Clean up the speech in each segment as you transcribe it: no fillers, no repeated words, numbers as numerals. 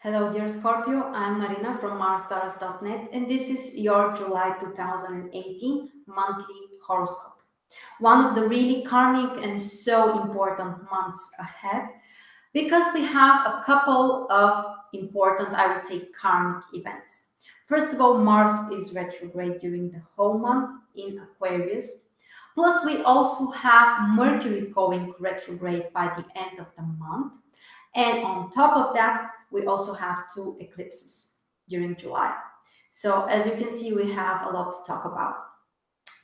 Hello, dear Scorpio. I'm Marina from MarsStars.net, and this is your July 2018 monthly horoscope. One of the really karmic and so important months ahead because we have a couple of important, I would say, karmic events. First of all, Mars is retrograde during the whole month in Aquarius. Plus, we also have Mercury going retrograde by the end of the month. And on top of that, we also have two eclipses during July. So as you can see, we have a lot to talk about.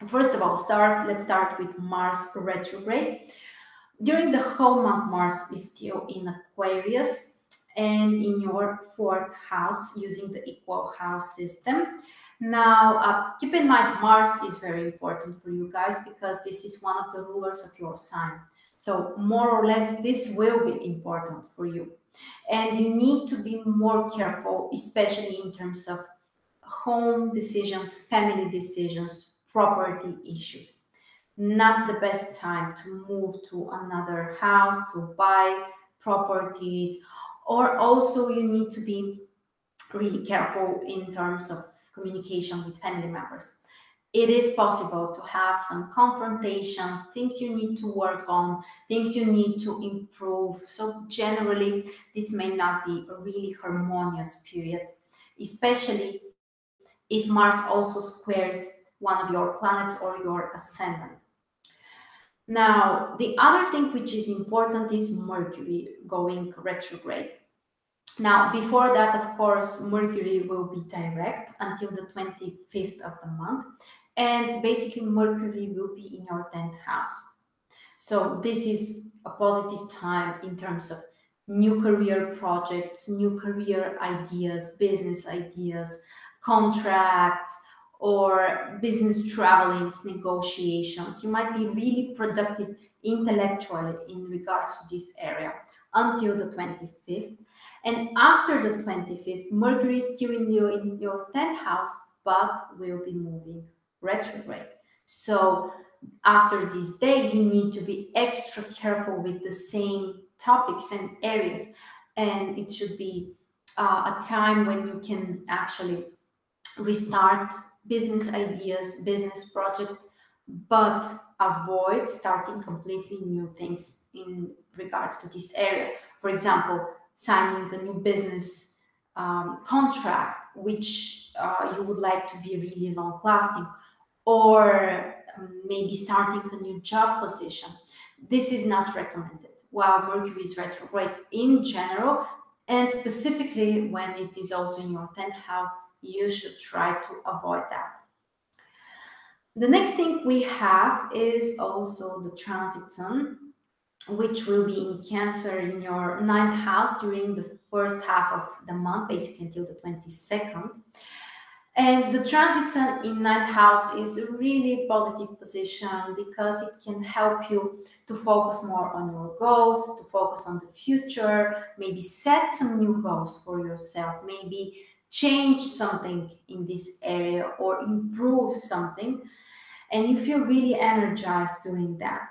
First of all, let's start with Mars retrograde. During the whole month, Mars is still in Aquarius and in your fourth house using the equal house system. Now, keep in mind, Mars is very important for you guys because this is one of the rulers of your sign. So more or less, this will be important for you. And you need to be more careful, especially in terms of home decisions, family decisions, property issues. Not the best time to move to another house, to buy properties, or also you need to be really careful in terms of communication with family members. It is possible to have some confrontations, things you need to work on, things you need to improve. So generally, this may not be a really harmonious period, especially if Mars also squares one of your planets or your ascendant. Now, the other thing which is important is Mercury going retrograde. Now, before that, of course, Mercury will be direct until the 25th of the month. And basically, Mercury will be in your 10th house. So this is a positive time in terms of new career projects, new career ideas, business ideas, contracts, or business travelings, negotiations. You might be really productive intellectually in regards to this area until the 25th. And after the 25th, Mercury is still in your 10th house, but will be moving retrograde. So after this day, you need to be extra careful with the same topics and areas. And it should be a time when you can actually restart business ideas, business projects, but avoid starting completely new things in regards to this area. For example, signing a new business contract, which you would like to be really long lasting, or maybe starting a new job position. This is not recommended while Mercury is retrograde in general, and specifically when it is also in your 10th house, you should try to avoid that. The next thing we have is also the transit sun, which will be in Cancer in your 9th house during the first half of the month, basically until the 22nd. And the transit sun in 9th house is a really positive position because it can help you to focus more on your goals, to focus on the future, maybe set some new goals for yourself, maybe change something in this area or improve something. And you feel really energized doing that.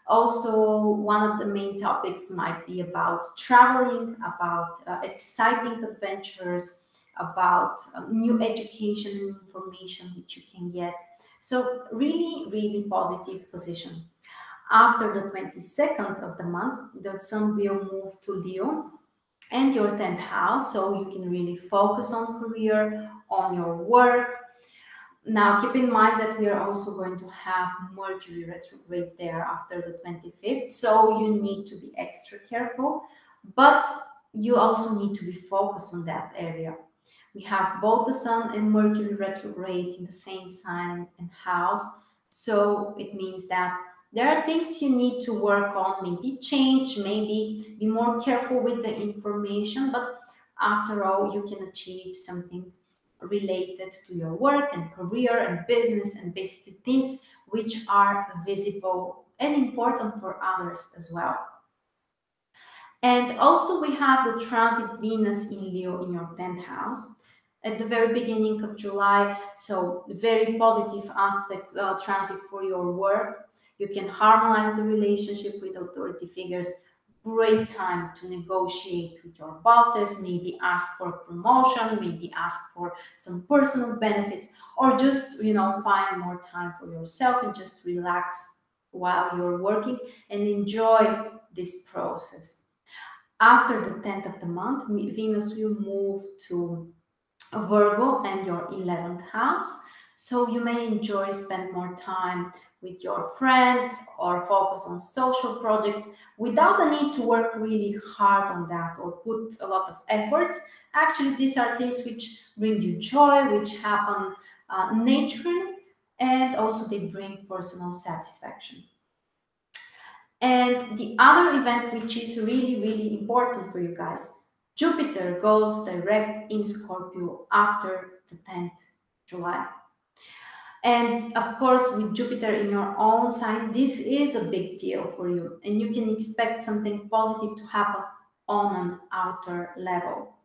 Also, one of the main topics might be about traveling, about exciting adventures, about new education and information which you can get. So really, really positive position. After the 22nd of the month, the sun will move to Leo and your 10th house, so you can really focus on career, on your work. Now, keep in mind that we are also going to have Mercury retrograde there after the 25th, so you need to be extra careful, but you also need to be focused on that area. We have both the Sun and Mercury retrograde in the same sign and house, so it means that there are things you need to work on, maybe change, maybe be more careful with the information, but after all, you can achieve something related to your work and career and business and basically things which are visible and important for others as well. And also we have the transit Venus in Leo in your 10th house at the very beginning of July. So very positive aspect transit for your work. You can harmonize the relationship with authority figures, great time to negotiate with your bosses, maybe ask for promotion, maybe ask for some personal benefits, or just, find more time for yourself and just relax while you're working and enjoy this process. After the 10th of the month, Venus will move to Virgo and your 11th house. So you may enjoy spend more time with your friends or focus on social projects without the need to work really hard on that or put a lot of effort. Actually, these are things which bring you joy, which happen naturally, and also they bring personal satisfaction. And the other event, which is really, really important for you guys, Jupiter goes direct in Scorpio after the 10th July. And of course, with Jupiter in your own sign, this is a big deal for you. And you can expect something positive to happen on an outer level.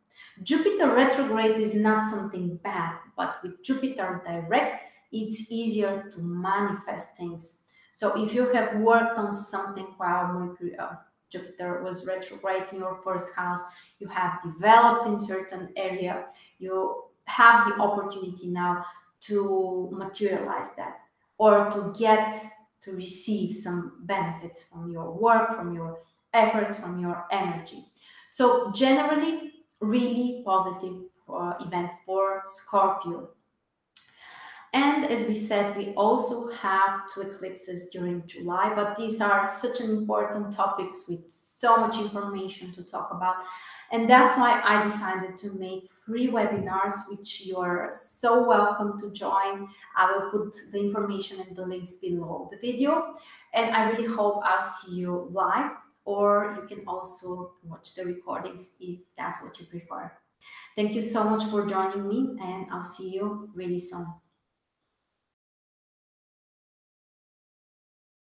Jupiter retrograde is not something bad, but with Jupiter direct, it's easier to manifest things. So if you have worked on something while Jupiter was retrograde in your first house, you have developed in certain area, you have the opportunity now to materialize that or to receive some benefits from your work, from your efforts, from your energy. So generally, really positive event for Scorpio. And as we said, we also have two eclipses during July, but these are such an important topics with so much information to talk about. And that's why I decided to make free webinars, which you are so welcome to join. I will put the information and the links below the video. And I really hope I'll see you live, or you can also watch the recordings if that's what you prefer. Thank you so much for joining me, and I'll see you really soon.